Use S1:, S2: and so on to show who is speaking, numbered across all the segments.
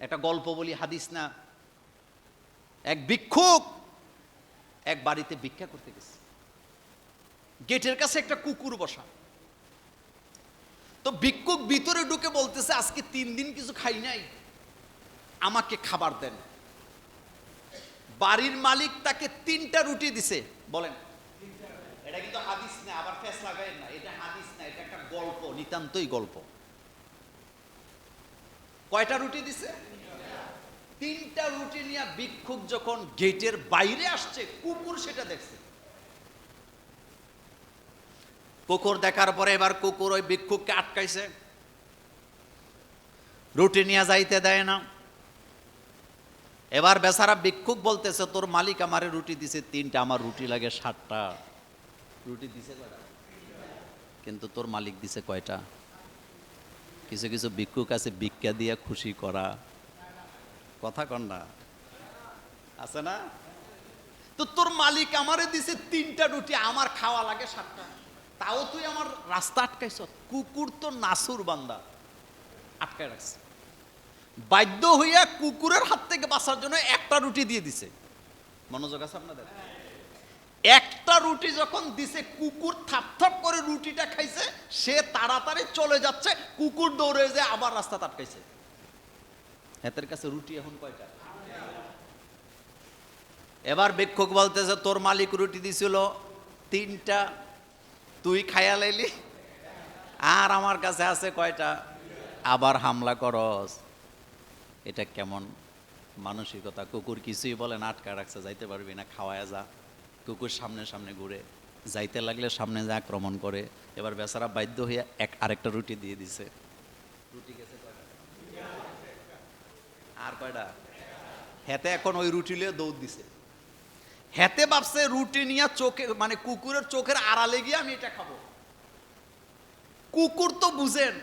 S1: একটা গল্প বলি, হাদিস না। এক ভিক্ষুক এক বাড়িতে ভিক্ষা করতে গেছে। গেটের কাছে একটা কুকুর বসা। তো ভিক্ষুক ভিতরে ঢুকে বলতেছে, আজকে 3 দিন কিছু খাই নাই, আমাকে খাবার দেন। বাড়ির মালিক তাকে 3টা রুটি দিছে। বলেন, এটা কিন্তু হাদিস না, আবার ফেস লাগায়েন না, এটা হাদিস না, এটা একটা গল্প, নিতান্তই গল্প। কয়টা রুটি দিছে? 3টা রুটি নিয়ে ভিক্ষুক যখন গেটের বাইরে আসছে, কুকুর সেটা দেখছে। কুকুর দেখার পরে এবার কুকুর ওই ভিক্ষুককে আটকাইছে, রুটি নিয়ে যাইতে দেয় না। এবার বেচারা ভিক্ষুক বলতেছে, তোর মালিক আমারে রুটি দিছে 3টা, আমার রুটি লাগে 7টা। রুটি দিছে কয়টা? কিন্তু তোর মালিক দিছে কয়টা? কিছু কিছু ভিক্ষুক আছে ভিক্ষা দিয়ে খুশি করা, কথা কন না, আছে না? তো তোর মালিক আমারে দিছে 3টা রুটি, আমার খাওয়া লাগে 7টা, তাও তুই আমার রাস্তা আটকাইছ। কুকুর তো নাসুর বান্দা, আটকায় রাখছে। বাধ্য হইয়া কুকুরের হাত থেকে বাঁচার জন্য একটা রুটি দিয়ে দিছে। মনোযোগ আছে আপনাদের? একটা রুটি যখন দিছে, কুকুর থাপ করে রুটিটা খাইছে, সে তাড়াতাড়ি চলে যাচ্ছে, কুকুর দৌড়ে যায় আবার রাস্তা আটকাইছে। এদের কাছে রুটি এখন কয়টা? এবার ভিক্ষুক বলতেছে, তোর মালিক রুটি দিছিল 3টা, তুই খাইয়া লাইলি, আর আমার কাছে আছে কয়টা? আবার হামলা করস। এটা কেমন মানসিকতা? কুকুর কিছুই বলে না, আটকা রাখছে, যাইতে পারবি না, খাওয়ায় যা। কুকুর সামনে সামনে ঘুরে, যাইতে লাগলে সামনে যা আক্রমণ করে। এবার বেচারা বাধ্য হইয়া আরেকটা রুটি দিয়ে দিছে। রুটি গেছে কয়টা? আর কয়টা? হেতে এখন ওই রুটি লিয়ে দৌড় দিছে। হেতে ভাবছে রুটি নিয়ে চোখে, মানে কুকুরের চোখের আড়ালে গিয়ে আমি এটা খাবো। কুকুর তো বুঝেন,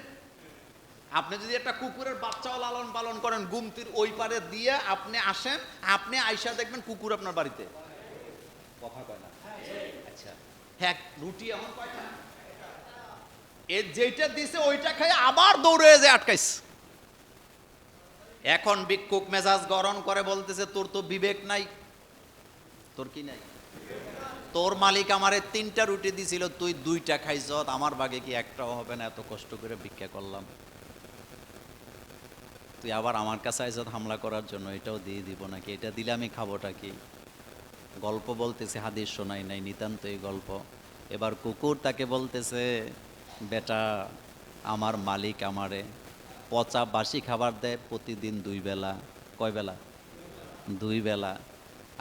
S1: আপনি যদি একটা কুকুরের বাচ্চাও লালন পালন করেন, গুমতির ওই পারে দিয়ে আপনি আসেন, আপনি আইসা দেখবেন কুকুর আপনার বাড়িতে। কথা কয় না? আচ্ছা, হ্যাঁ, রুটি এমন কয়টা? এর যেটা দিছে ওইটা খাই আবার দৌড়ে যায় আটকাইছে। এখন ভিক্ষুক মেজাজ গরম করে বলতেছে, তোর তো বিবেক নাই। তোর কি নাই? তোর মালিক আমারে 3টা রুটি দিছিল, তুই 2টা খাইছ, আমার ভাগে কি একটাও হবে না? এত কষ্ট করে ভিক্ষা করলাম, তুই আবার আমার কাছে আইছ হামলা করার জন্য। এটাও দিয়ে দিব নাকি? এটা দিলে আমি খাবোটা কি? গল্প বলতেছে, হাদিস শোনাই নাই, নিতান্ত এই গল্প। এবার কুকুর তাকে বলতেছে, বেটা, আমার মালিক আমারে পচা বাসি খাবার দেয় প্রতিদিন 2 বেলা। কয় বেলা? 2 বেলা।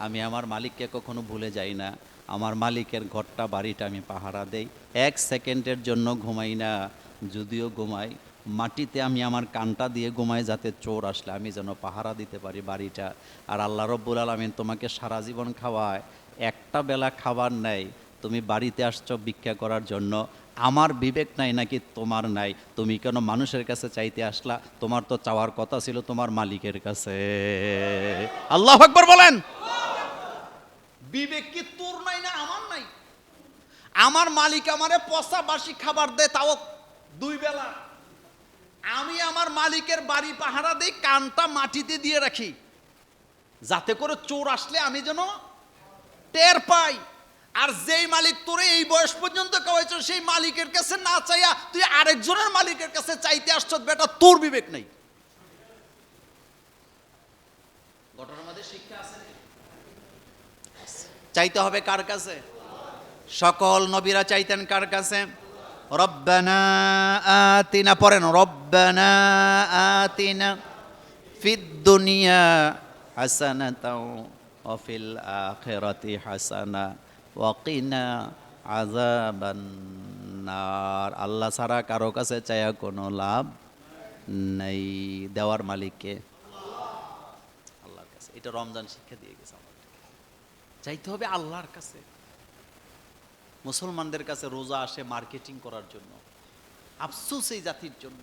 S1: আমি আমার মালিককে কখনো ভুলে যাই না। আমার মালিকের ঘরটা, বাড়িটা আমি পাহারা দেই। 1 সেকেন্ডের জন্য ঘুমাই না, যদিও ঘুমাই মাটিতে আমি আমার কানটা দিয়ে ঘুমাই, যাতে চোর আসলে আমি যেন পাহারা দিতে পারি বাড়িটা। আর আল্লাহ রব্বুল আলামিন তোমাকে সারা জীবন খাওয়ায়, একটা বেলা খাবার নেই, তুমি বাড়িতে আসছো ভিক্ষা করার জন্য। আমার বিবেক নাই নাকি তোমার নাই? তুমি কেন মানুষের কাছে চাইতে আসলা? তোমার তো চাওয়ার কথা ছিল তোমার মালিকের কাছে। আল্লাহু আকবার বলেন। বিবেক কি তোর নাই না আমার নাই? আমার মালিক আমারে পচা বাসি খাবার দেয়, তাও 2 বেলা। আমি আমার মালিকের বাড়ি পাহারা দেই, কানটা মাটিতে দিয়ে রাখি, যাতে করে চোর আসলে আমি যেন টের পাই। আর যেই মালিক তোরে এই বয়স পর্যন্ত খাওয়াইছো, সেই মালিকের কাছে না চাইয়া তুই আরেকজনের মালিকের কাছে চাইতে আসছ, বেটা তোর বিবেক নেই। ঘটনার মধ্যে শিক্ষা আছে। চাইতে হবে কার কাছে? সকল নবীরা চাইতেন কার কাছে? রব্বানা আতিনা, পড়েন, রব্বানা আতিনা ফিদ দুনিয়া হাসানাতাও ওয়া ফিল আখিরাতি হাসানা ওয়া কিনা আযাবান নার। আল্লাহ ছাড়া কারো কাছে চাইয়া কোনো লাভ নাই। দেওয়ার মালিককে আল্লাহর কাছে। এটা রমজান শিক্ষা দিয়ে গেছে আমাদেরকে। চাইতে হবে আল্লাহর কাছে। মুসলমানদের কাছে রোজা আসে মার্কেটিং করার জন্য, আফসোস এই জাতির জন্য।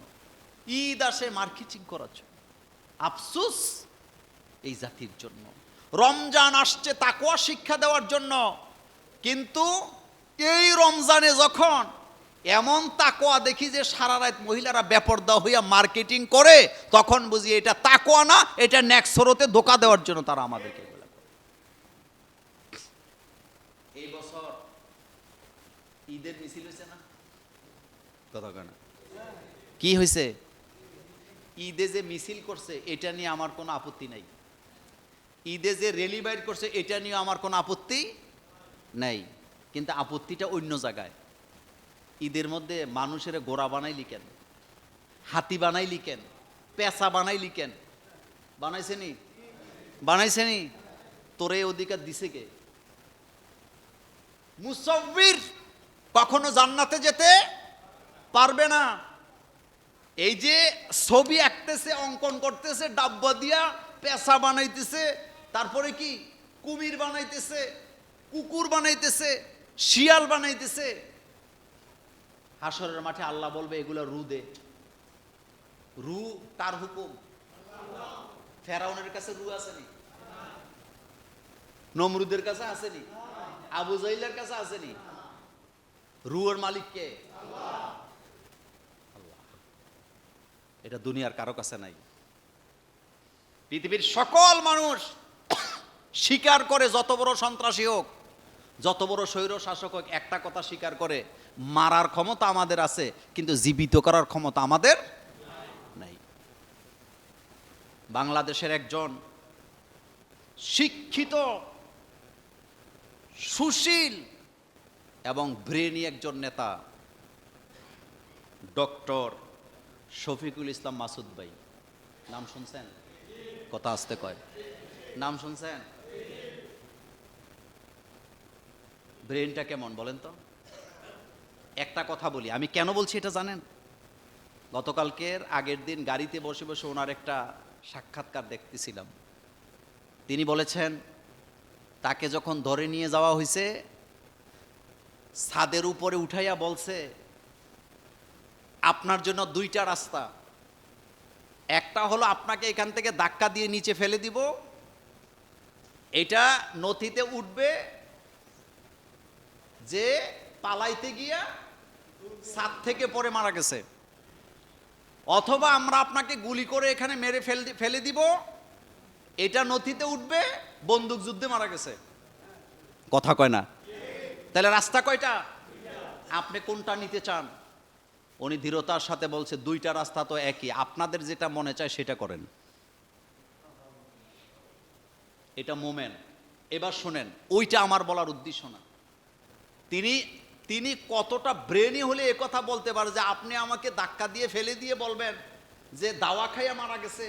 S1: ঈদ আসে মার্কেটিং করার জন্য, আফসোস এই জাতির জন্য। রমজান আসছে তাকওয়া শিক্ষা দেওয়ার জন্য, কিন্তু এই রমজানে যখন এমন তাকওয়া দেখি যে সারা রাত মহিলারা বেপরদা হইয়া মার্কেটিং করে, তখন বুঝি এটা তাকওয়া না, এটা নেক্সরতে ধোকা দেওয়ার জন্য তারা আমাদেরকে এগুলো করে। এই বছর ঈদের মিছিল হয়েছে না? কথা কয় না? কি হয়েছে? ঈদে যে মিছিল করছে এটা নিয়ে আমার কোনো আপত্তি নাই, ঈদে যে র্যালি বাইর করছে এটা নিয়ে আমার কোনো আপত্তি নাই, কিন্তু আপত্তিটা অন্য জায়গায়। ঈদের মধ্যে মানুষের গোড়া বানাই লিখেন, হাতি বানাই লিখেন, পেঁচা বানাই লিখেন, বানাইছেনি? বানাইছেনি? তোরে অধিকার দিছে কে? মুসাফির কখনো জান্নাতে যেতে পারবে না। এই যে ছবি আঁকতেছে, অঙ্কন করতেছে, ডাব্বা দিয়া পেঁচা বানাইতেছে, তারপরে কি কুমির বানাইতেছে, কুকুর বানাইতেছে, শিয়াল বানাইতেছে, হাসরের মাঠে আল্লাহ বলবে এগুলো রু দে। রু কার হুকুম? ফেরাউনের কাছে রু আসেনি? নমরুদের কাছে আসেনি? আবু জাইলের কাছে আসেনি? রুয়ের মালিক কে? আল্লাহ। এটা দুনিয়ার কারো কাছে নাই। পৃথিবীর সকল মানুষ স্বীকার করে, যত বড় সন্ত্রাসী হোক, যত বড় স্বৈর শাসক হোক, একটা কথা স্বীকার করে, মারার ক্ষমতা আমাদের আছে, কিন্তু জীবিত করার ক্ষমতা আমাদের নাই। বাংলাদেশের একজন শিক্ষিত, সুশীল এবং ব্রেনি একজন নেতা ডক্টর শফিকুল ইসলাম মাসুদ ভাই, নাম শুনছেন? কথা আসতে কয়, নাম শুনছেন? ব্রেনটা কেমন বলেন তো? একটা কথা বলি, আমি কেন বলছি এটা জানেন? গতকালকের আগের দিন গাড়িতে বসে বসে ওনার একটা সাক্ষাৎকার দেখতেছিলাম। তিনি বলেছেন তাকে যখন ধরে নিয়ে যাওয়া হয়েছে, ছাদের উপরে উঠাইয়া বলছে আপনার জন্য দুইটা রাস্তা, একটা হলো আপনাকে এখান থেকে ধাক্কা দিয়ে নিচে ফেলে দিব, এটা নথিতে উঠবে যে পালাইতে গিয়া ছাদ থেকে পড়ে মারা গেছে, অথবা আমরা আপনাকে গুলি করে এখানে মেরে ফেলে দিব, এটা নথিতে উঠবে বন্দুক যুদ্ধে মারা গেছে। কথা কয় না? তাহলে রাস্তা কয়টা? আপনি কোনটা নিতে চান? উনি দৃঢ়তার সাথে বলছে দুইটা রাস্তা তো একই, আপনাদের যেটা মনে চায় সেটা করেন। এটা মোমেন। এবার শোনেন, ওইটা আমার বলার উদ্দেশ্য না। তিনি কতটা ব্রেনি হলে একথা বলতে পারে যে আপনি আমাকে ধাক্কা দিয়ে ফেলে দিয়ে বলবেন যে দাওয়া খাইয়া মারা গেছে,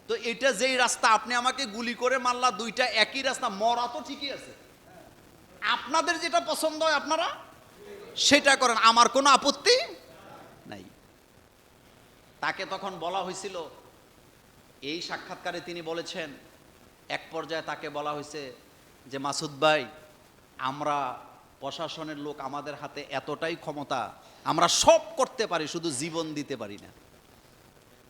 S1: তো এটা যেই রাস্তা, আপনি আমাকে গুলি করে মারলা, দুইটা একই রাস্তা, মরা তো ঠিকই আছে, আপনাদের যেটা পছন্দ হয় আপনারা সেটা করেন, আমার কোনো আপত্তি নাই। তাকে তখন বলা হয়েছিল, এই সাক্ষাৎকারে তিনি বলেছেন, এক পর্যায়ে তাকে বলা হয়েছে যে মাসুদ ভাই, আমরা প্রশাসনের লোক, আমাদের হাতে এতটাই ক্ষমতা, আমরা সব করতে পারি, শুধু জীবন দিতে পারি না।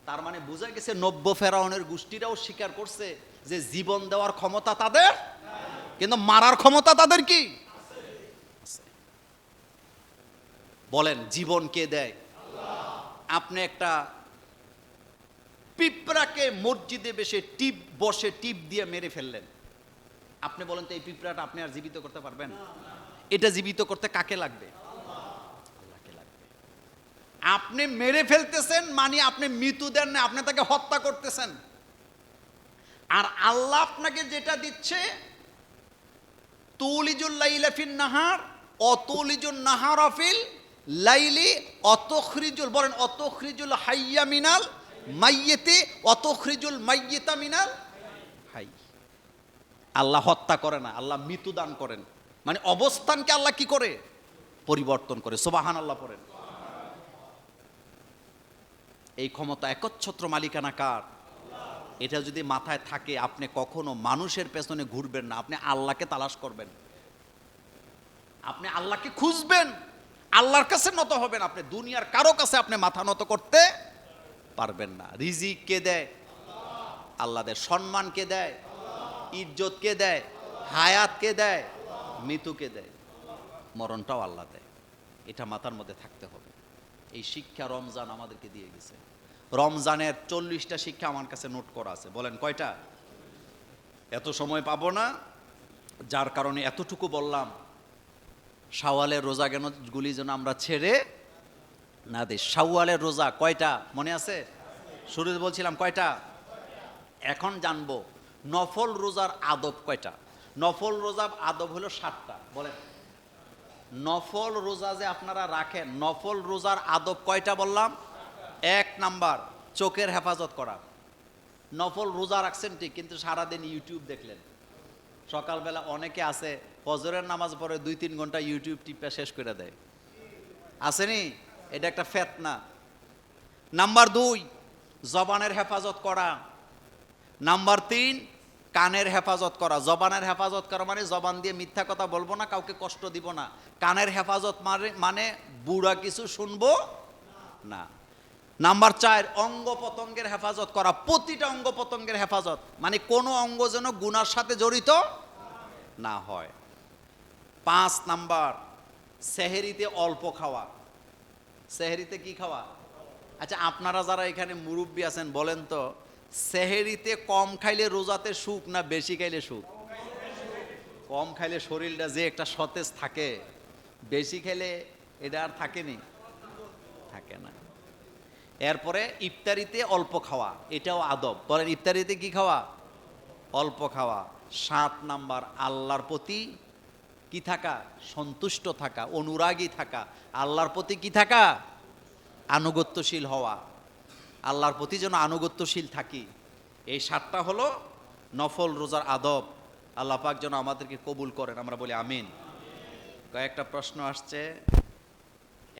S1: তার মানে বোঝা গেছে নব্য ফেরাউনের গোষ্ঠীরাও স্বীকার করছে যে জীবন দেওয়ার ক্ষমতা তাদের, কিন্তু মারার ক্ষমতা তাদের কি? বলেন জীবন কে দেয়? আপনি একটা পিঁপড়াকে মসজিদে বসে টিপ দিয়ে মেরে ফেললেন, আপনি বলেন তো এই পিঁপড়াটা আপনি আর জীবিত করতে পারবেন? এটা জীবিত করতে কাকে লাগবে? আল্লাহকে লাগবে। আপনি মেরে ফেলতেছেন মানে আপনি মৃত্যু দেন না, আপনি তাকে হত্যা করতেছেন। আর আল্লাহ আপনাকে যেটা দিচ্ছে, তুলিজুল লাইলা ফিন নাহার অতুলিজুন নাহারা ফিল লাইলি অতখরিজুল, বলেন অতখরিজুল হাইয়া মিনাল মাইয়িতি অতখরিজুল মাইয়িতা মিনাল হাই। আল্লাহ হত্যা করে না, আল্লাহ মৃত্যু দান করেন, মানে অবস্থানকে আল্লাহ কি করে? পরিবর্তন করে। সুবহানাল্লাহ পড়েন। এই ক্ষমতা একচ্ছত্র মালিকানা কার? এটা যদি মাথায় থাকে, আপনি কখনো মানুষের পেছনে ঘুরবেন না, আপনি আল্লাহকে তালাশ করবেন, আপনি আল্লাহকে খুঁজবেন, আল্লাহর কাছে নত হবেন। আপনি দুনিয়ার কারো কাছে আপনি মাথা নত করতে পারবেন না। রিজিক কে দেয়? আল্লাহ দেয়। সম্মান কে দেয়? ইজ্জত কে দেয়? হায়াত কে দেয়? মৃত্যু কে দেয়? মরণটাও আল্লাহ দেয়। এটা মাথার মধ্যে থাকতে হবে। এই শিক্ষা রমজান আমাদেরকে দিয়ে গেছে। রমজানের 40টা শিক্ষা আমার কাছে নোট করা আছে। বলেন কয়টা? এত সময় পাবো না, যার কারণে এতটুকু বললাম। শাওয়ালের রোজা গুলি যেন আমরা ছেড়ে না দিই। শাওয়ালের রোজা কয়টা মনে আছে? শুরুতে বলছিলাম কয়টা। এখন জানবো নফল রোজার আদব কয়টা। নফল রোজার আদব হলো 7টা। বলেন নফল রোজা যে আপনারা রাখেন, নফল রোজার আদব কয়টা বললাম? 1 নাম্বার চোখের হেফাজত করা। নফল রোজা রাখছেন ঠিক, কিন্তু সারাদিন ইউটিউব দেখলেন। সকালবেলা অনেকে আছে ফজরের নামাজ পড়ে 2-3 ঘন্টা ইউটিউব টিপা শেষ করে দেয়, আসেনি? এটা একটা ফিতনা। নাম্বার 2 জবানের হেফাজত করা। নাম্বার 3 কানের হেফাজত করা। জবানের হেফাজত করা মানে জবান দিয়ে মিথ্যা কথা বলবো না, কাউকে কষ্ট দিব না। কানের হেফাজত মানে বুড়া কিছু শুনবো না। নাম্বার 4 অঙ্গ প্রত্যঙ্গের হেফাজত করা। প্রতিটা অঙ্গ প্রত্যঙ্গের হেফাজত মানে কোনো অঙ্গ যেন গুনার সাথে জড়িত না হয়। 5 নাম্বার সেহেরিতে অল্প খাওয়া। সেহেরিতে কি খাওয়া? আচ্ছা আপনারা যারা এখানে মুরব্বী আছেন বলেন তো, সেহেরিতে কম খাইলে রোজাতে সুখ না বেশি খাইলে সুখ? কম খাইলে শরীরটা যে একটা সতেজ থাকে, বেশি খেলে এটা আর থাকেনি, থাকে না। এরপরে ইফতারিতে অল্প খাওয়া, এটাও আদব। বলেন ইফতারিতে কি খাওয়া? অল্প খাওয়া। 7 নাম্বার আল্লাহর প্রতি কি থাকা? সন্তুষ্ট থাকা, অনুরাগী থাকা। আল্লাহর প্রতি কি থাকা? আনুগত্যশীল হওয়া। আল্লাহর প্রতি যেন আনুগত্যশীল থাকি। এই 7টা হলো নফল রোজার আদব। আল্লাহ পাক যেন আমাদেরকে কবুল করেন, আমরা বলি আমিন। কয়েকটা প্রশ্ন আসছে।